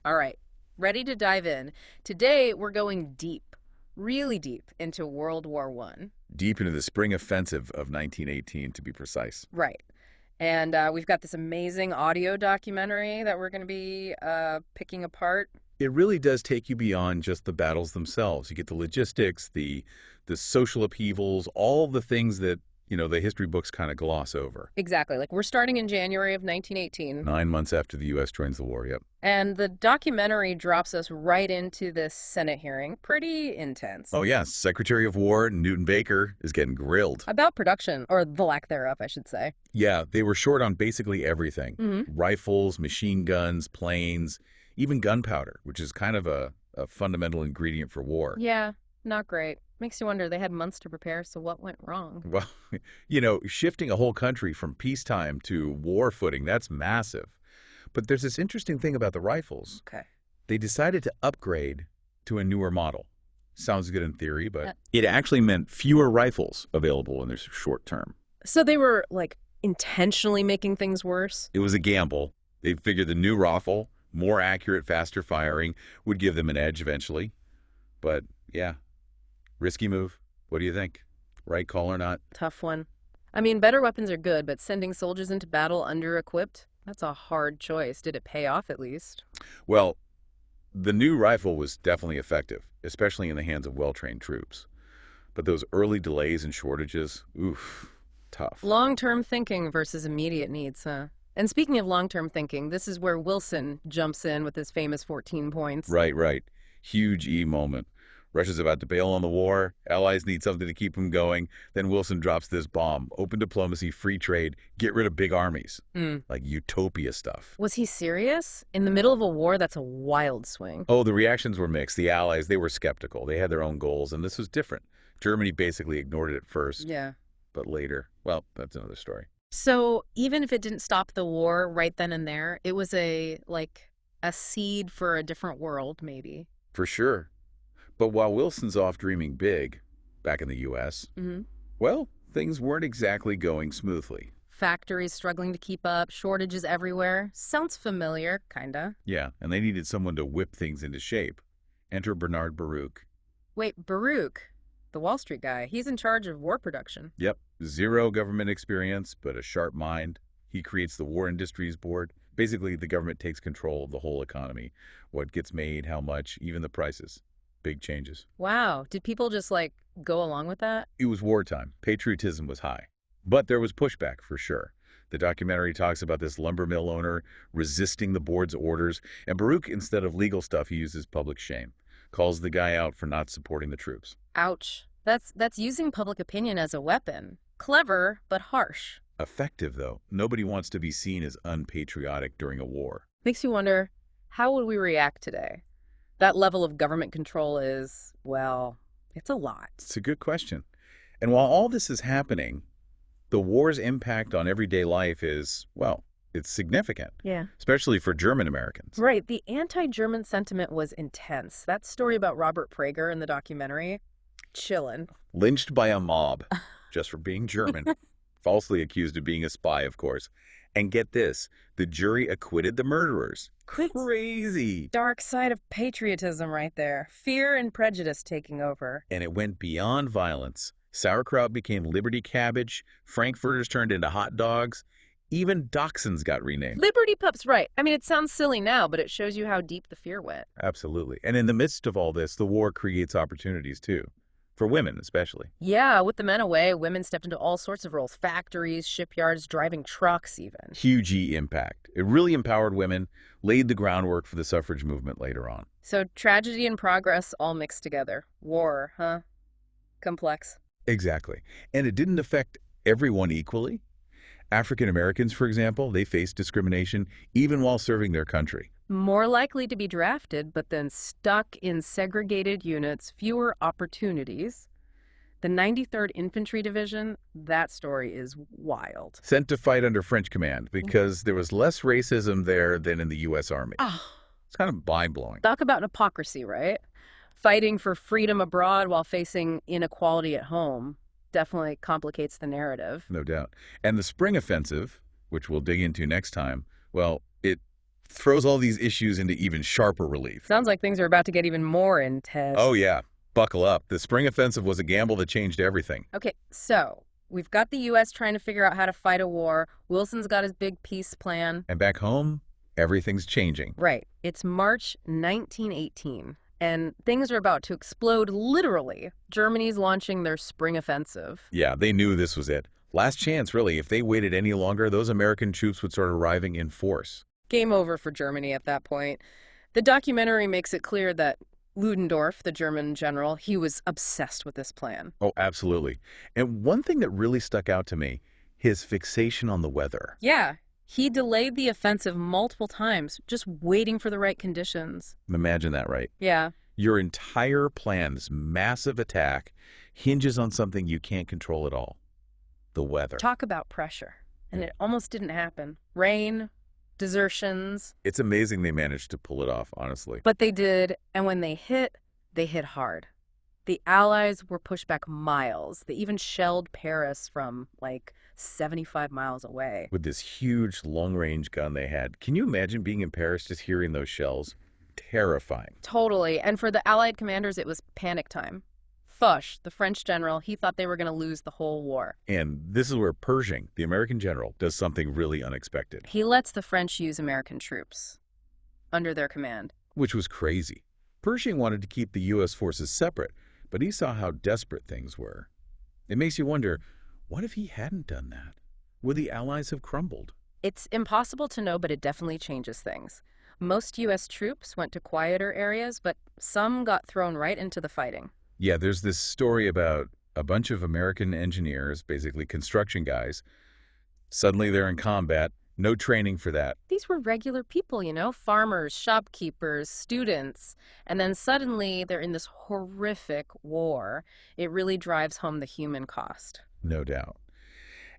All right, ready to dive in. Today, we're going deep, really deep into World War One. Deep into the spring offensive of 1918, to be precise. Right. And we've got this amazing audio documentary that we're going to be picking apart. It really does take you beyond just the battles themselves. You get the logistics, the social upheavals, all the things that, the history books kind of gloss over. Exactly. Like, we're starting in January of 1918. 9 months after the U.S. joins the war, yep. And the documentary drops us right into this Senate hearing. Pretty intense. Oh, yeah, Secretary of War Newton Baker is getting grilled. About production, or the lack thereof, I should say. Yeah, they were short on basically everything. Mm-hmm. Rifles, machine guns, planes, even gunpowder, which is kind of a fundamental ingredient for war. Yeah, not great. Makes you wonder, they had months to prepare, so what went wrong? Well, shifting a whole country from peacetime to war footing, that's massive. But there's this interesting thing about the rifles. Okay. They decided to upgrade to a newer model. Sounds good in theory, but Uh, it actually meant fewer rifles available in the short term. So they were, like, intentionally making things worse? It was a gamble. They figured the new rifle, more accurate, faster firing, would give them an edge eventually. But, yeah, risky move. What do you think? Right call or not? Tough one. I mean, better weapons are good, but sending soldiers into battle under-equipped? That's a hard choice. Did it pay off, at least? Well, the new rifle was definitely effective, especially in the hands of well-trained troops. But those early delays and shortages, oof, tough. Long-term thinking versus immediate needs, huh? And speaking of long-term thinking, this is where Wilson jumps in with his famous 14 points. Right. Huge E moment. Russia's about to bail on the war. Allies need something to keep them going. Then Wilson drops this bomb. Open diplomacy, free trade, get rid of big armies. Like utopia stuff. Was he serious? In the middle of a war, that's a wild swing. Oh, the reactions were mixed. The Allies, they were skeptical. They had their own goals, and this was different. Germany basically ignored it at first, Yeah. but later, well, that's another story. So even if it didn't stop the war right then and there, it was a seed for a different world, maybe. For sure. But while Wilson's off dreaming big, back in the U.S., Mm-hmm. well, things weren't exactly going smoothly. Factories struggling to keep up, shortages everywhere. Sounds familiar, kinda. Yeah, and they needed someone to whip things into shape. Enter Bernard Baruch. Wait, Baruch, the Wall Street guy, he's in charge of war production. Yep, zero government experience, but a sharp mind. He creates the War Industries Board. Basically, the government takes control of the whole economy. What gets made, how much, even the prices. Big changes. Wow, did people just, go along with that? It was wartime. Patriotism was high. But there was pushback, for sure. The documentary talks about this lumber mill owner resisting the board's orders, and Baruch, instead of legal stuff, he uses public shame. Calls the guy out for not supporting the troops. Ouch. That's using public opinion as a weapon. Clever, but harsh. Effective, though. Nobody wants to be seen as unpatriotic during a war. Makes you wonder, how would we react today? That level of government control is, well, it's a lot. It's a good question. And while all this is happening, the war's impact on everyday life is, well, it's significant, Yeah. especially for German Americans. Right, the anti-German sentiment was intense. That story about Robert Prager in the documentary, chillin'. Lynched by a mob just for being German. Falsely accused of being a spy, of course. And get this, the jury acquitted the murderers. Crazy. Dark side of patriotism right there. Fear and prejudice taking over. And it went beyond violence. Sauerkraut became Liberty cabbage. Frankfurters turned into hot dogs. Even dachshunds got renamed. Liberty Pups, right. I mean, it sounds silly now, but it shows you how deep the fear went. Absolutely. And in the midst of all this, the war creates opportunities, too. For women, especially. Yeah, with the men away, women stepped into all sorts of roles. Factories, shipyards, driving trucks even. Huge impact. It really empowered women, laid the groundwork for the suffrage movement later on. So tragedy and progress all mixed together. War, huh? Complex. Exactly. And it didn't affect everyone equally. African Americans, for example, they faced discrimination even while serving their country. More likely to be drafted, but then stuck in segregated units, fewer opportunities. The 93rd Infantry Division, that story is wild. Sent to fight under French command because there was less racism there than in the U.S. Army. Oh, It's kind of mind-blowing. talk about hypocrisy, right? Fighting for freedom abroad while facing inequality at home definitely complicates the narrative. No doubt. And the spring offensive, which we'll dig into next time, well, it throws all these issues into even sharper relief. Sounds like things are about to get even more intense. Oh yeah, buckle up. The spring offensive was a gamble that changed everything. Okay, so we've got the U.S. trying to figure out how to fight a war. Wilson's got his big peace plan. And back home, everything's changing. Right. It's March 1918, and things are about to explode literally. Germany's launching their spring offensive. Yeah, they knew this was it. Last chance, really. If they waited any longer, those American troops would start arriving in force. Game over for Germany at that point. The documentary makes it clear that Ludendorff, the German general, he was obsessed with this plan. Oh, absolutely. And one thing that really stuck out to me, his fixation on the weather. Yeah, he delayed the offensive multiple times, just waiting for the right conditions. Imagine that, right? Yeah. Your entire plan, this massive attack, hinges on something you can't control at all. The weather. Talk about pressure. And it almost didn't happen. Rain, desertions. It's amazing they managed to pull it off, honestly. But they did, and when they hit hard. The Allies were pushed back miles. They even shelled Paris from, like, 75 miles away. With this huge long-range gun they had. Can you imagine being in Paris just hearing those shells? Terrifying. Totally. And for the Allied commanders, it was panic time. Foch, the French general, he thought they were going to lose the whole war. And this is where Pershing, the American general, does something really unexpected. He lets the French use American troops under their command. Which was crazy. Pershing wanted to keep the U.S. forces separate, but he saw how desperate things were. It makes you wonder, what if he hadn't done that? Would the Allies have crumbled? It's impossible to know, but it definitely changes things. Most U.S. troops went to quieter areas, but some got thrown right into the fighting. Yeah, there's this story about a bunch of American engineers, basically construction guys. Suddenly they're in combat, no training for that. These were regular people, you know, farmers, shopkeepers, students. And then suddenly they're in this horrific war. It really drives home the human cost. No doubt.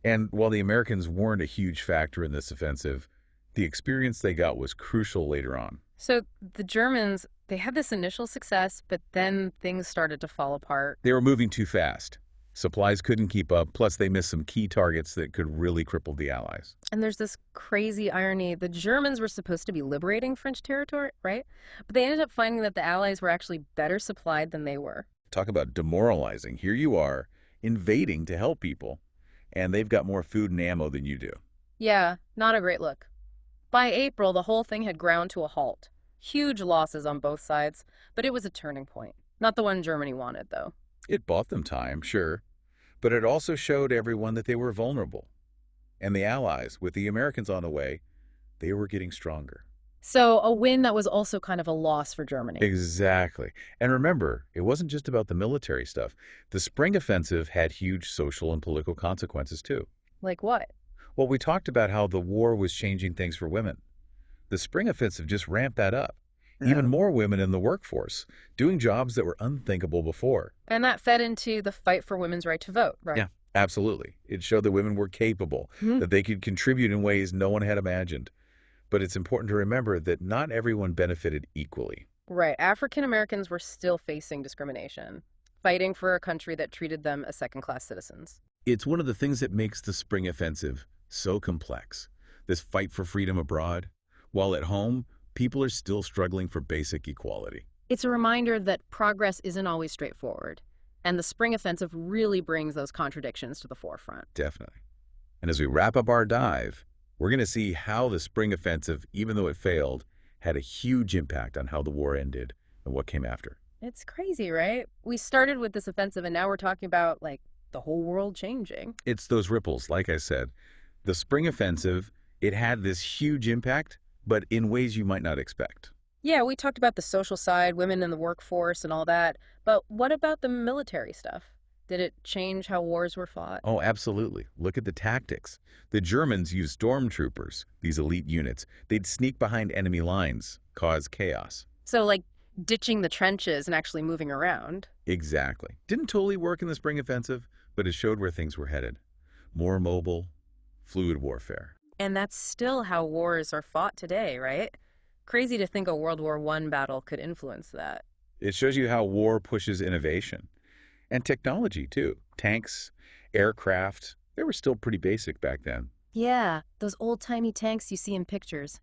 And while the Americans weren't a huge factor in this offensive, the experience they got was crucial later on. So the Germans, they had this initial success, but then things started to fall apart. They were moving too fast. Supplies couldn't keep up, plus they missed some key targets that could really cripple the Allies. And there's this crazy irony. The Germans were supposed to be liberating French territory, right? But they ended up finding that the Allies were actually better supplied than they were. Talk about demoralizing. Here you are, invading to help people, and they've got more food and ammo than you do. Yeah, not a great look. By April, the whole thing had ground to a halt. Huge losses on both sides, but it was a turning point. Not the one Germany wanted, though. It bought them time, sure, but it also showed everyone that they were vulnerable. And the Allies, with the Americans on the way, they were getting stronger. So a win that was also kind of a loss for Germany. Exactly. And remember, it wasn't just about the military stuff. The spring offensive had huge social and political consequences, too. Like what? Well, we talked about how the war was changing things for women. The spring offensive just ramped that up. Even more women in the workforce, doing jobs that were unthinkable before. And that fed into the fight for women's right to vote, right? Yeah, absolutely. It showed that women were capable, that they could contribute in ways no one had imagined. But it's important to remember that not everyone benefited equally. Right. African Americans were still facing discrimination, fighting for a country that treated them as second-class citizens. It's one of the things that makes the spring offensive so complex. This fight for freedom abroad, while at home, people are still struggling for basic equality. It's a reminder that progress isn't always straightforward, and the spring offensive really brings those contradictions to the forefront. Definitely. And as we wrap up our dive, we're going to see how the spring offensive, even though it failed, had a huge impact on how the war ended and what came after. It's crazy, right? We started with this offensive, and now we're talking about, like, the whole world changing. It's those ripples, like I said. The spring offensive, it had this huge impact, but in ways you might not expect. Yeah, we talked about the social side, women in the workforce and all that, but what about the military stuff? Did it change how wars were fought? Oh, absolutely. Look at the tactics. The Germans used stormtroopers, these elite units. They'd sneak behind enemy lines, cause chaos. So, like, ditching the trenches and actually moving around. Exactly. Didn't totally work in the spring offensive, but it showed where things were headed. More mobile, fluid warfare. And that's still how wars are fought today, right? Crazy to think a World War I battle could influence that. It shows you how war pushes innovation. And technology, too. Tanks, aircraft, they were still pretty basic back then. Yeah, those old-timey tanks you see in pictures.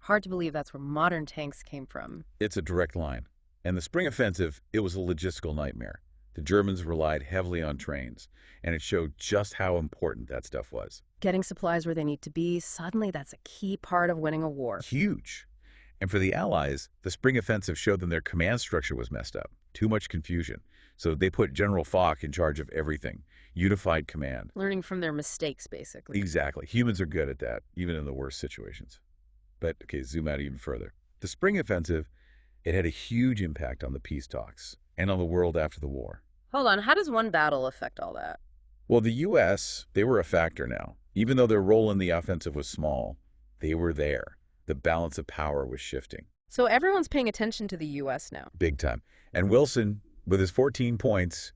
Hard to believe that's where modern tanks came from. It's a direct line. And the spring offensive, it was a logistical nightmare. The Germans relied heavily on trains, and it showed just how important that stuff was. Getting supplies where they need to be, suddenly that's a key part of winning a war. Huge. And for the Allies, the spring offensive showed them their command structure was messed up. Too much confusion. So they put General Foch in charge of everything. Unified command. Learning from their mistakes, basically. Exactly. Humans are good at that, even in the worst situations. But, okay, zoom out even further. The spring offensive, it had a huge impact on the peace talks and on the world after the war. Hold on, how does one battle affect all that? Well, the U.S., they were a factor now. Even though their role in the offensive was small, they were there. The balance of power was shifting. So everyone's paying attention to the U.S. now. Big time. And Wilson, with his 14 points,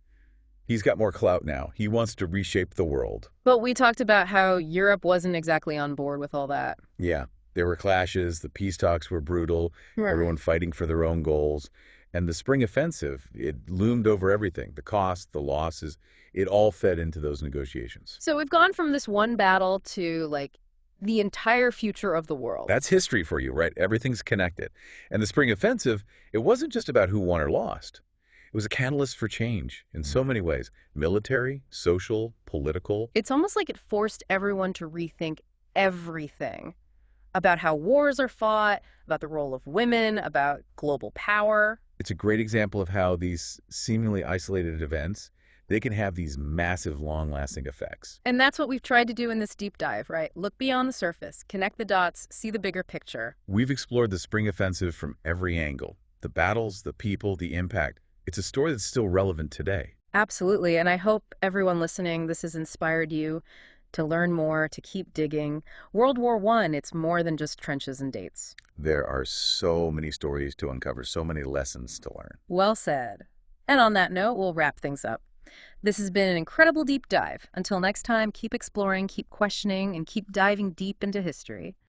he's got more clout now. He wants to reshape the world. But we talked about how Europe wasn't exactly on board with all that. Yeah, there were clashes. The peace talks were brutal. Everyone fighting for their own goals. And the spring offensive, it loomed over everything. The cost, the losses, it all fed into those negotiations. So we've gone from this one battle to, like, the entire future of the world. That's history for you, right? Everything's connected. And the spring offensive, it wasn't just about who won or lost. It was a catalyst for change in so many ways. Military, social, political. It's almost like it forced everyone to rethink everything about how wars are fought, about the role of women, about global power. It's a great example of how these seemingly isolated events, they can have these massive, long-lasting effects. And that's what we've tried to do in this deep dive, right? Look beyond the surface, connect the dots, see the bigger picture. We've explored the spring offensive from every angle. The battles, the people, the impact. It's a story that's still relevant today. Absolutely, and I hope everyone listening, this has inspired you to learn more, to keep digging. World War I, it's more than just trenches and dates. There are so many stories to uncover, so many lessons to learn. Well said. And on that note, we'll wrap things up. This has been an incredible deep dive. Until next time, keep exploring, keep questioning, and keep diving deep into history.